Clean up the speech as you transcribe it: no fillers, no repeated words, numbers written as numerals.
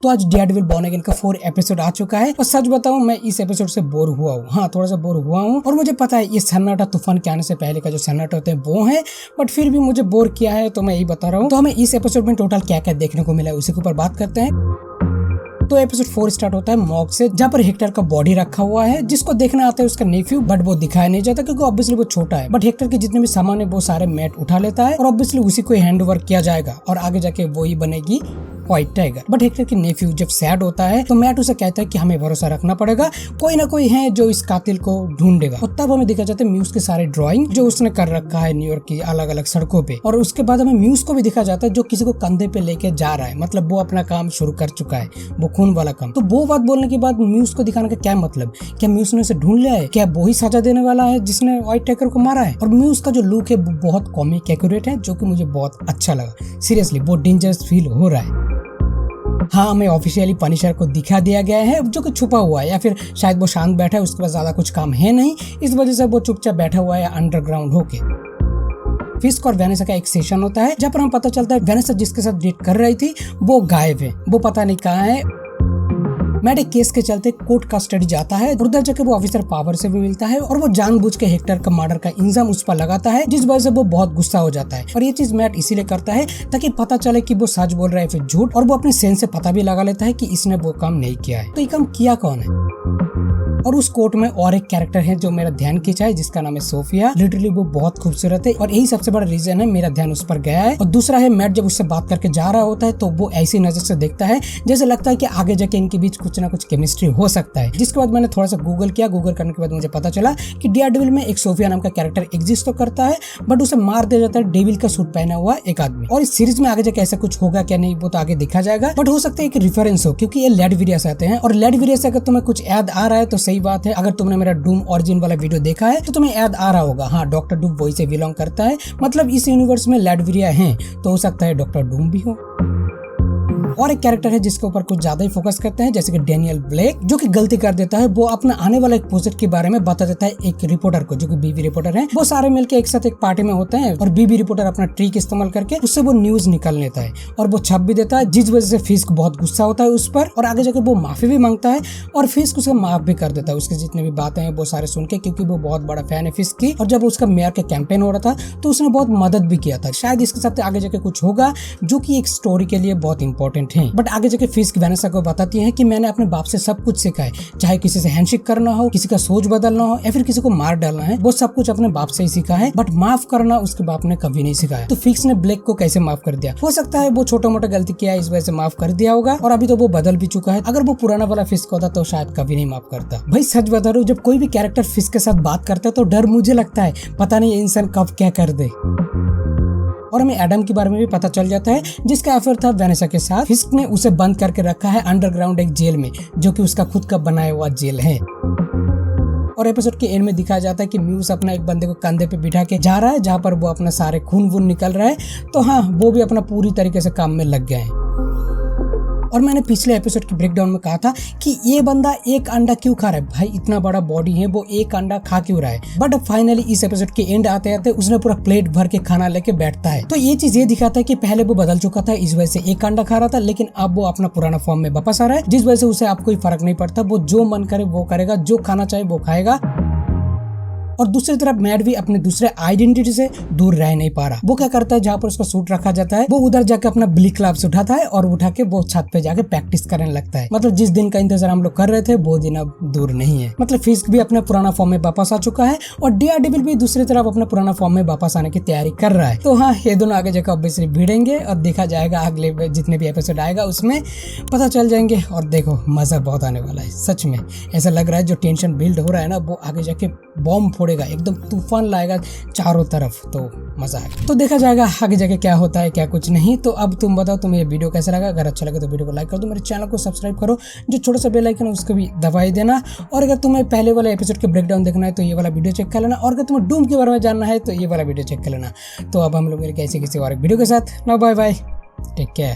तो आज Daredevil born again का 4 एपिसोड आ चुका है और सच बताऊं मैं इस एपिसोड से बोर हुआ हूँ। हाँ, थोड़ा सा बोर हुआ हूँ और मुझे पता है ये सन्नाटा तूफान के आने से पहले का जो सन्नाटा होते हैं वो है, बट फिर भी मुझे बोर किया है तो मैं यही बता रहा हूँ। तो हमें इस एपिसोड में टोटल क्या क्या देखने को मिला है उसी के ऊपर बात करते हैं। तो एपिसोड 4 स्टार्ट होता है मॉग से, जहाँ पर हेक्टर का बॉडी रखा हुआ है जिसको देखने आता है उसका नेफ्यू, बट वो दिखाया नहीं जाता क्योंकि ऑब्वियसली वो छोटा है। बट हेक्टर के जितने भी सामान है वो सारे मैट उठा लेता है और ऑब्वियसली उसी को हैंड ओवर किया जाएगा और आगे जाके वो ही बनेगी व्हाइट टाइगर। बट हेक्टर की नेफ्यू जब सैड होता है तो मैट उसे कहता है कि हमें भरोसा रखना पड़ेगा, कोई ना कोई है जो इस कातिल को ढूंढेगा। और तब हमें दिखा जाता है म्यूज के सारे ड्राइंग जो उसने कर रखा है न्यूयॉर्क की अलग अलग सड़कों पे। और उसके बाद हमें म्यूज को भी दिखा जाता है जो किसी को कंधे पे लेके जा रहा है, मतलब वो अपना काम शुरू कर चुका है, वो खून वाला काम। तो वो बात बोलने के बाद म्यूज को दिखाने का क्या मतलब? क्या म्यूज ने उसे ढूंढ लिया है? क्या वो ही सजा देने वाला है जिसने व्हाइट टाइगर को मारा है? और म्यूज का जो लुक है वो बहुत कॉमिक एक्यूरेट है जो कि मुझे बहुत अच्छा लगा। सीरियसली वो डेंजरस फील हो रहा है। हाँ, हमें ऑफिशियली पनिशर को दिखा दिया गया है जो कि छुपा हुआ है, या फिर शायद वो शांत बैठा है, उसके पास ज्यादा कुछ काम है नहीं, इस वजह से वो चुपचाप बैठा हुआ है अंडरग्राउंड होके। फिस्क और वेनेसा का एक सेशन होता है जहाँ पर हमें पता चलता है वेनेसा जिसके साथ डेट कर रही थी वो गायब है, वो पता नहीं कहाँ है। मैट एक केस के चलते कोर्ट कस्टडी जाता है, उधर जाके वो ऑफिसर पावर से भी मिलता है और वो जानबूझ के हेक्टर का मर्डर का इल्जाम उस पर लगाता है, जिस वजह से वो बहुत गुस्सा हो जाता है। और ये चीज मैट इसीलिए करता है ताकि पता चले कि वो सच बोल रहा है फिर झूठ, और वो अपने सेंस से पता भी लगा लेता है कि इसने वो काम नहीं किया है। तो ये काम किया कौन है? और उस कोर्ट में और एक कैरेक्टर है जो मेरा ध्यान खींचा है जिसका नाम है सोफिया। लिटरली वो बहुत खूबसूरत है और यही सबसे बड़ा रीजन है मेरा ध्यान उस पर गया है। और दूसरा है मैट जब उससे बात करके जा रहा होता है तो वो ऐसी नजर से देखता है जैसे लगता है कि आगे जाके इनके बीच कुछ ना कुछ केमिस्ट्री हो सकता है। जिसके बाद मैंने थोड़ा सा गूगल किया, गूगल करने के बाद मुझे पता चला कि डेयरडेविल में एक सोफिया नाम का कैरेक्टर एग्जिस्ट तो करता है, बट उसे मार दिया जाता है डेविल का सूट पहना हुआ एक आदमी। और इस सीरीज में आगे जाके ऐसा कुछ होगा क्या नहीं वो तो आगे देखा जाएगा, बट हो सकता है एक रेफरेंस हो क्योंकि ये लेडविरिया से आते हैं। और लेडविरिया से अगर तुम्हें कुछ याद आ रहा है तो सही बात है, अगर तुमने मेरा डूम ओरिजिन वाला वीडियो देखा है तो तुम्हें याद आ रहा होगा। हाँ, डॉक्टर डूम वही से बिलोंग करता है, मतलब इस यूनिवर्स में लेडविरिया हैं तो हो सकता है डॉक्टर डूम भी हो। और एक कैरेक्टर है जिसके ऊपर कुछ ज्यादा ही फोकस करते हैं जैसे कि डेनियल ब्लेक, जो कि गलती कर देता है। वो अपना आने वाला एक प्रोजेक्ट के बारे में बता देता है एक रिपोर्टर को जो कि बीबी रिपोर्टर है। वो सारे मिलके एक साथ एक पार्टी में होते हैं और बीबी रिपोर्टर अपना ट्रिक इस्तेमाल करके उससे वो न्यूज निकाल लेता है और वो छप भी देता है, जिस वजह से फिस्क बहुत गुस्सा होता है उस पर और आगे जाकर वो माफी भी मांगता है और फिस्क उसे माफ भी कर देता है। उसकी जितनी भी बातें हैं वो सारे सुन के, क्योंकि वो बहुत बड़ा फैन है फिस्क की। और जब उसका मेयर का कैंपेन हो रहा था तो उसने बहुत मदद भी किया था। शायद इसके साथ आगे जाके कुछ होगा जो कि एक स्टोरी के लिए बहुत इंपॉर्टेंट है। बट आगे जाके फिस्क वेनेसा को बताती है कि मैंने अपने बाप से सब कुछ सीखा है, चाहे किसी से हैंडशेक करना हो, किसी का सोच बदलना हो या फिर किसी को मार डालना है, वो सब कुछ अपने बाप से ही सीखा है। बट माफ करना उसके बाप ने कभी नहीं सिखाया। तो फिस्क ने ब्लेक को कैसे माफ कर दिया? हो सकता है वो छोटा मोटा गलती किया है इस वजह से माफ कर दिया होगा और अभी तो वो बदल भी चुका है। अगर वो पुराना वाला फिस्क होता तो शायद कभी नहीं माफ करता। भाई सच बता रहा हूँ, जब कोई भी कैरेक्टर फिस्क के साथ बात करता है तो डर मुझे लगता है पता नहीं ये इंसान कब क्या कर दे। और हमें एडम के बारे में भी पता चल जाता है जिसका अफेयर था वेनेसा के साथ। फिस्क ने उसे बंद करके रखा है अंडरग्राउंड एक जेल में जो कि उसका खुद का बनाया हुआ जेल है। और एपिसोड के एंड में दिखाया जाता है कि म्यूज अपना एक बंदे को कंधे पे बिठा के जा रहा है जहाँ पर वो अपना सारे खून वून निकल रहा है। तो हाँ, वो भी अपना पूरी तरीके से काम में लग गए हैं। और मैंने पिछले एपिसोड की ब्रेकडाउन में कहा था कि ये बंदा एक अंडा क्यों खा रहा है? भाई इतना बड़ा बॉडी है, वो एक अंडा खा क्यों रहा है? बट फाइनली इस एपिसोड के एंड आते आते उसने पूरा प्लेट भर के खाना लेके बैठता है। तो ये चीज ये दिखाता है कि पहले वो बदल चुका था, इस वजह से एक अंडा खा रहा था, लेकिन अब वो अपना पुराना फॉर्म में वापस आ रहा है, जिस वजह से उसे अब कोई फर्क नहीं पड़ता। वो जो मन करे वो करेगा, जो खाना चाहे वो खाएगा। और दूसरी तरफ मैट भी अपने दूसरे आइडेंटिटी से दूर रह नहीं पा रहा। वो क्या करता है, जहाँ पर उसका सूट रखा जाता है वो उधर जाकर अपना ब्लिक क्लब्स उठाता है और उठा के वो छत पे जाके प्रैक्टिस करने लगता है। मतलब जिस दिन का इंतजार हम लोग कर रहे थे वो दिन अब दूर नहीं है। मतलब फिस्क भी अपने पुराना फॉर्म में वापस आ चुका है और डेयरडेविल भी दूसरी तरफ अपना पुराना फॉर्म में वापस आने की तैयारी कर रहा है। तो हाँ, ये दोनों आगे जाकर ऑब्वियसली भिड़ेंगे और देखा जाएगा अगले जितने भी एपिसोड आएगा उसमें पता चल जाएंगे। और देखो मजा बहुत आने वाला है, सच में ऐसा लग रहा है जो टेंशन बिल्ड हो रहा है ना वो आगे जाके बॉम्ब फोड़ेगा, एकदम तूफान लाएगा चारों तरफ। तो मजा आएगा। तो देखा जाएगा आगे जाके क्या होता है क्या कुछ नहीं। तो अब तुम बताओ तुम्हें ये वीडियो कैसा लगा? अगर अच्छा लगे तो वीडियो को लाइक कर दो, मेरे चैनल को सब्सक्राइब करो, जो छोटा सा बेल आइकन है उसको भी दबाई देना। और अगर तुम्हें पहले वाले एपिसोड के ब्रेकडाउन देखना है तो ये वाला वीडियो चेक कर लेना, और अगर तुम्हें डूम के बारे में जानना है तो ये वाला वीडियो चेक कर लेना। तो अब हम लोग मिलेंगे ऐसे किसी और वीडियो के साथ ना। Bye bye, take care.